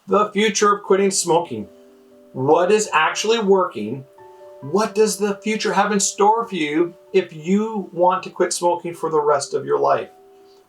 The future of quitting smoking. What is actually working? What does the future have in store for you if you want to quit smoking for the rest of your life?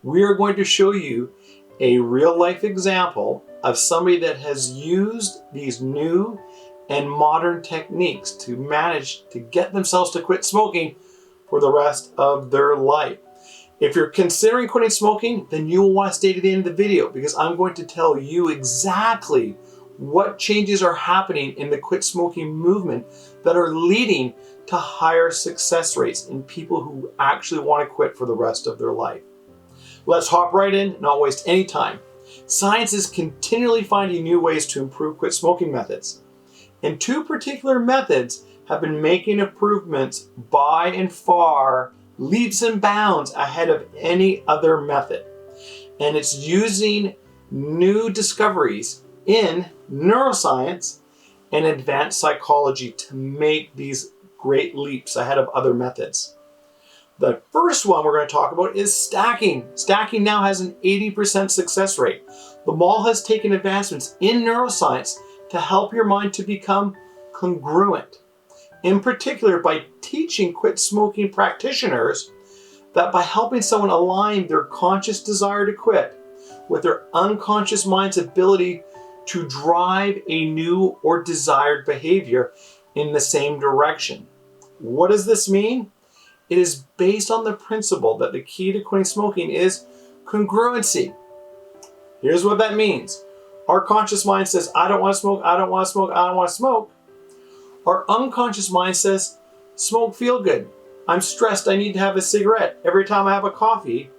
We are going to show you a real life example of somebody that has used these new and modern techniques to manage to get themselves to quit smoking for the rest of their life. If you're considering quitting smoking, then you will want to stay to the end of the video because I'm going to tell you exactly what changes are happening in the quit smoking movement that are leading to higher success rates in people who actually want to quit for the rest of their life. Let's hop right in, not waste any time. Science is continually finding new ways to improve quit smoking methods. And two particular methods have been making improvements by and far, leaps and bounds ahead of any other method. And it's using new discoveries in neuroscience and advanced psychology to make these great leaps ahead of other methods. The first one we're going to talk about is stacking. Stacking now has an 80% success rate. The mall has taken advancements in neuroscience to help your mind to become congruent. In particular, by teaching quit smoking practitioners that by helping someone align their conscious desire to quit with their unconscious mind's ability to drive a new or desired behavior in the same direction. What does this mean? It is based on the principle that the key to quitting smoking is congruency. Here's what that means. Our conscious mind says, I don't want to smoke, I don't want to smoke, I don't want to smoke. Our unconscious mind says, smoke feel good. I'm stressed, I need to have a cigarette. Every time I have a coffee,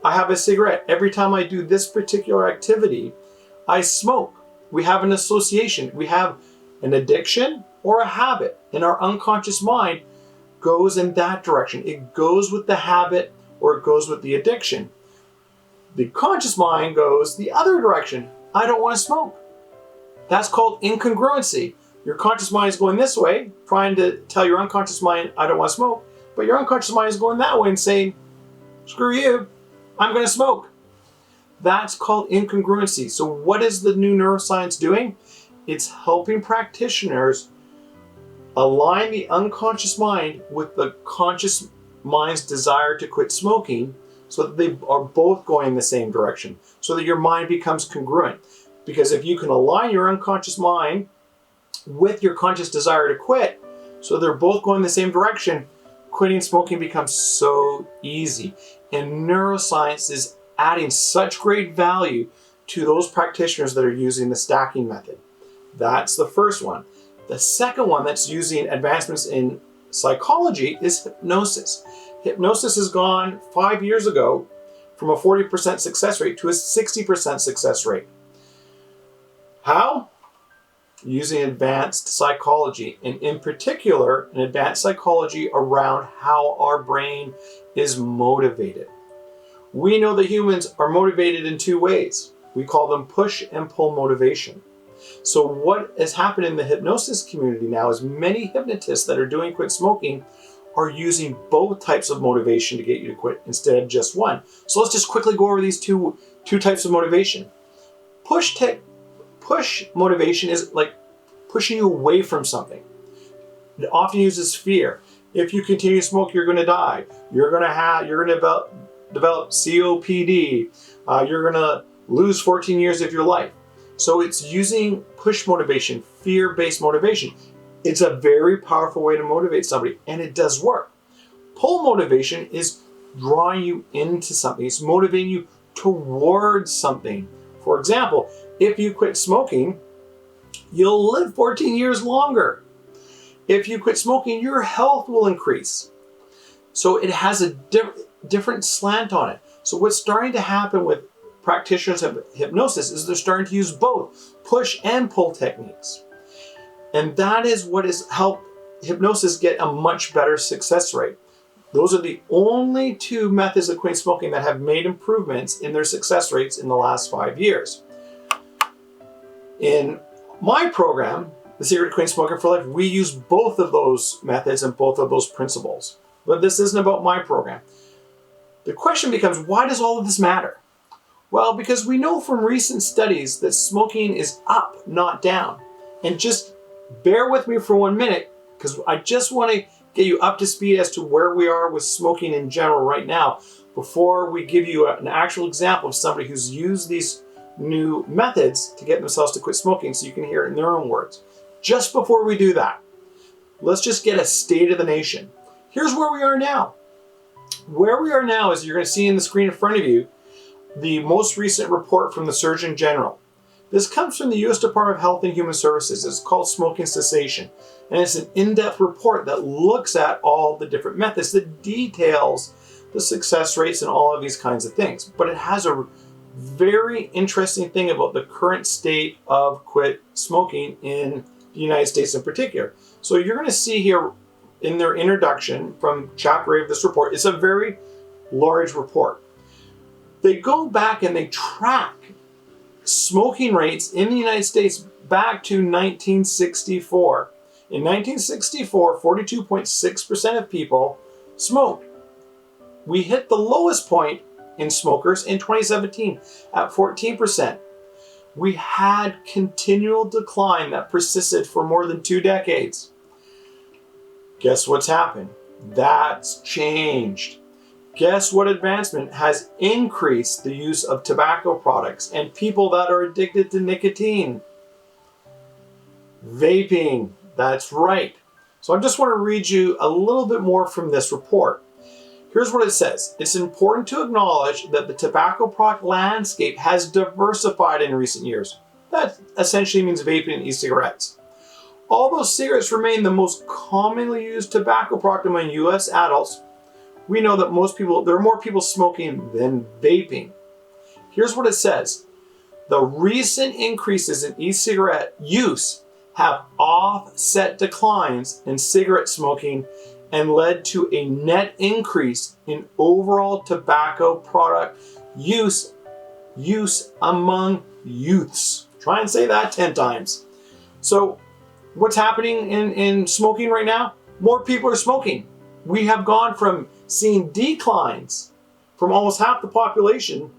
I have a cigarette. Every time I do this particular activity, I smoke. We have an association. We have an addiction or a habit. And our unconscious mind goes in that direction. It goes with the habit or it goes with the addiction. The conscious mind goes the other direction. I don't want to smoke. That's called incongruency. Your conscious mind is going this way, trying to tell your unconscious mind, I don't want to smoke. But your unconscious mind is going that way and saying, screw you, I'm going to smoke. That's called incongruency. So what is the new neuroscience doing? It's helping practitioners align the unconscious mind with the conscious mind's desire to quit smoking so that they are both going in the same direction, so that your mind becomes congruent. Because if you can align your unconscious mind with your conscious desire to quit, so they're both going the same direction, quitting smoking becomes so easy. And neuroscience is adding such great value to those practitioners that are using the stacking method. That's the first one. The second one that's using advancements in psychology is hypnosis. Hypnosis has gone 5 years ago from a 40% success rate to a 60% success rate. How? Using advanced psychology, and in particular, an advanced psychology around how our brain is motivated. We know that humans are motivated in two ways. We call them push and pull motivation. So what has happened in the hypnosis community now is many hypnotists that are doing quit smoking are using both types of motivation to get you to quit instead of just one. So let's just quickly go over these two types of motivation. Push motivation is like pushing you away from something. It often uses fear. If you continue to smoke, you're going to die. You're going to develop COPD. You're going to lose 14 years of your life. So it's using push motivation, fear-based motivation. It's a very powerful way to motivate somebody, and it does work. Pull motivation is drawing you into something. It's motivating you towards something. For example, if you quit smoking, you'll live 14 years longer. If you quit smoking, your health will increase. So it has a different slant on it. So what's starting to happen with practitioners of hypnosis is they're starting to use both push and pull techniques. And that is what has helped hypnosis get a much better success rate. Those are the only two methods of quitting smoking that have made improvements in their success rates in the last 5 years. In my program, The Secret to Quitting Smoking for Life, we use both of those methods and both of those principles. But this isn't about my program. The question becomes, why does all of this matter? Well, because we know from recent studies that smoking is up, not down. And just bear with me for 1 minute, because I just want to get you up to speed as to where we are with smoking in general right now, before we give you an actual example of somebody who's used these new methods to get themselves to quit smoking, so you can hear it in their own words. Just before we do that, let's just get a state of the nation. Here's where we are now. Where we are now is, you're going to see in the screen in front of you the most recent report from the Surgeon General. This comes from the U.S. Department of Health and Human Services. It's called Smoking Cessation. And it's an in-depth report that looks at all the different methods, that details the success rates and all of these kinds of things. But it has a very interesting thing about the current state of quit smoking in the United States in particular. So you're going to see here in their introduction from chapter 8 of this report, it's a very large report. They go back and they track smoking rates in the United States back to 1964. In 1964, 42.6% of people smoked. We hit the lowest point in smokers in 2017 at 14%. We had continual decline that persisted for more than 2 decades. Guess what's happened? That's changed. Guess what advancement has increased the use of tobacco products and people that are addicted to nicotine? Vaping. That's right. So I just want to read you a little bit more from this report. Here's what it says. It's important to acknowledge that the tobacco product landscape has diversified in recent years. That essentially means vaping and e-cigarettes. Although cigarettes remain the most commonly used tobacco product among U.S. adults, we know that there are more people smoking than vaping. Here's what it says. The recent increases in e-cigarette use have offset declines in cigarette smoking and led to a net increase in overall tobacco product use among youths. Try and say that 10 times. So what's happening in smoking right now? More people are smoking. We have gone from seeing declines from almost half the population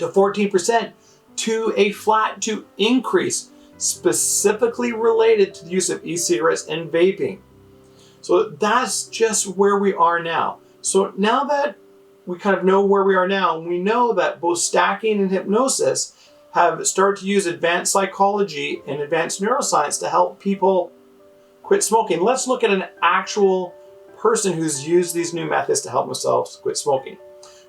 to 14% to a flat to increase, specifically related to the use of e-cigarettes and vaping. So that's just where we are now. So now that we kind of know where we are now, we know that both stacking and hypnosis have started to use advanced psychology and advanced neuroscience to help people quit smoking. Let's look at an actual person who's used these new methods to help themselves quit smoking.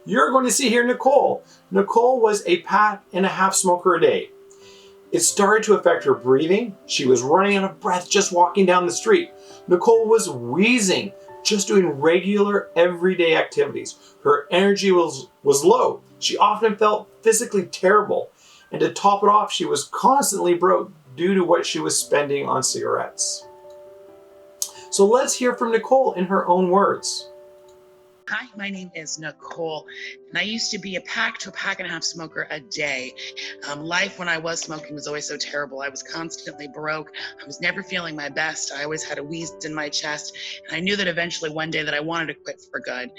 You're going to see here Nicole. Nicole was a pack and a half smoker a day. It started to affect her breathing. She was running out of breath just walking down the street. Nicole was wheezing just doing regular everyday activities. Her energy was low. She often felt physically terrible. And to top it off, she was constantly broke due to what she was spending on cigarettes. So let's hear from Nicole in her own words. Hi, my name is Nicole, and I used to be a pack to a pack and a half smoker a day. Life when I was smoking was always so terrible. I was constantly broke. I was never feeling my best. I always had a wheeze in my chest, and I knew that eventually one day that I wanted to quit for good.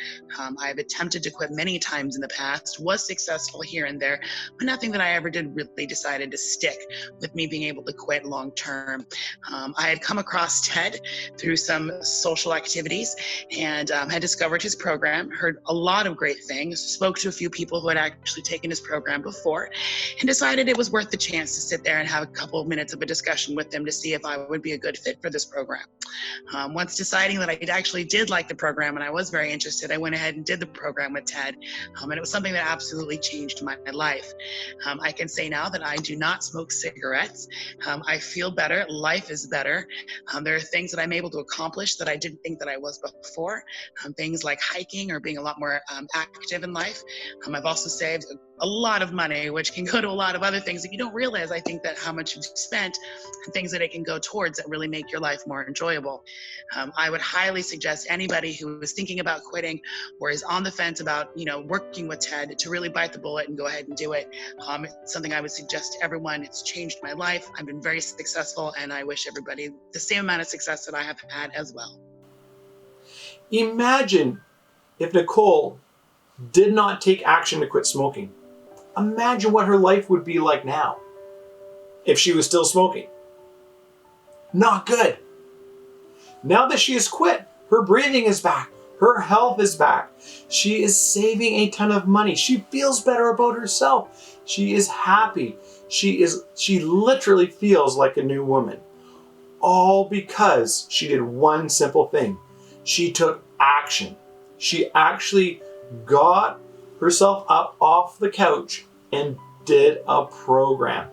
I've attempted to quit many times in the past, was successful here and there, but nothing that I ever did really decided to stick with me being able to quit long term. I had come across Ted through some social activities and had discovered his program, heard a lot of great things, spoke to a few people who had actually taken his program before, and decided it was worth the chance to sit there and have a couple of minutes of a discussion with them to see if I would be a good fit for this program. Once deciding that I actually did like the program and I was very interested, I went ahead and did the program with Ted, and it was something that absolutely changed my life. I can say now that I do not smoke cigarettes. I feel better. Life is better. There are things that I'm able to accomplish that I didn't think that I was before. Things like hiking or being a lot more active in life. I've also saved a lot of money, which can go to a lot of other things that you don't realize, I think, that how much you've spent and things that it can go towards that really make your life more enjoyable. I would highly suggest anybody who is thinking about quitting or is on the fence about, working with Ted to really bite the bullet and go ahead and do it. It's something I would suggest to everyone. It's changed my life. I've been very successful, and I wish everybody the same amount of success that I have had as well. Imagine if Nicole did not take action to quit smoking. Imagine what her life would be like now if she was still smoking. Not good. Now that she has quit, her breathing is back. Her health is back. She is saving a ton of money. She feels better about herself. She is happy. She literally feels like a new woman. All because she did one simple thing. She took action. She actually got herself up off the couch and did a program.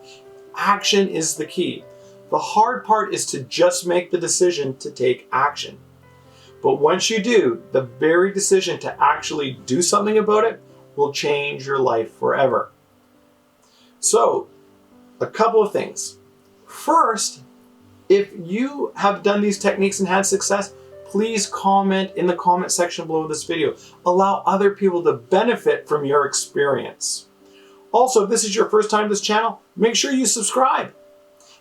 Action is the key. The hard part is to just make the decision to take action. But once you do, the very decision to actually do something about it will change your life forever. So, a couple of things. First, if you have done these techniques and had success, please comment in the comment section below this video. Allow other people to benefit from your experience. Also, if this is your first time to this channel, make sure you subscribe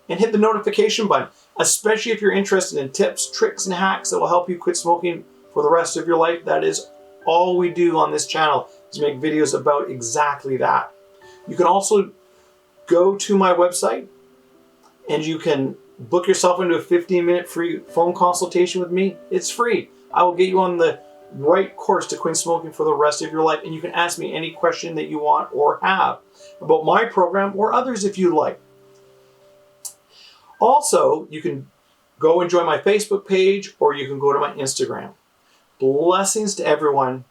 and hit the notification button, especially if you're interested in tips, tricks, and hacks that will help you quit smoking for the rest of your life. That is all we do on this channel, is make videos about exactly that. You can also go to my website and you can book yourself into a 15-minute free phone consultation with me. It's free. I will get you on the right course to quit smoking for the rest of your life, and you can ask me any question that you want or have about my program or others if you like. Also, you can go and join my Facebook page, or you can go to my Instagram. Blessings to everyone.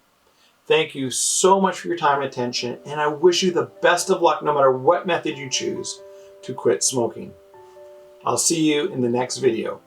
Thank you so much for your time and attention, and I wish you the best of luck no matter what method you choose to quit smoking. I'll see you in the next video.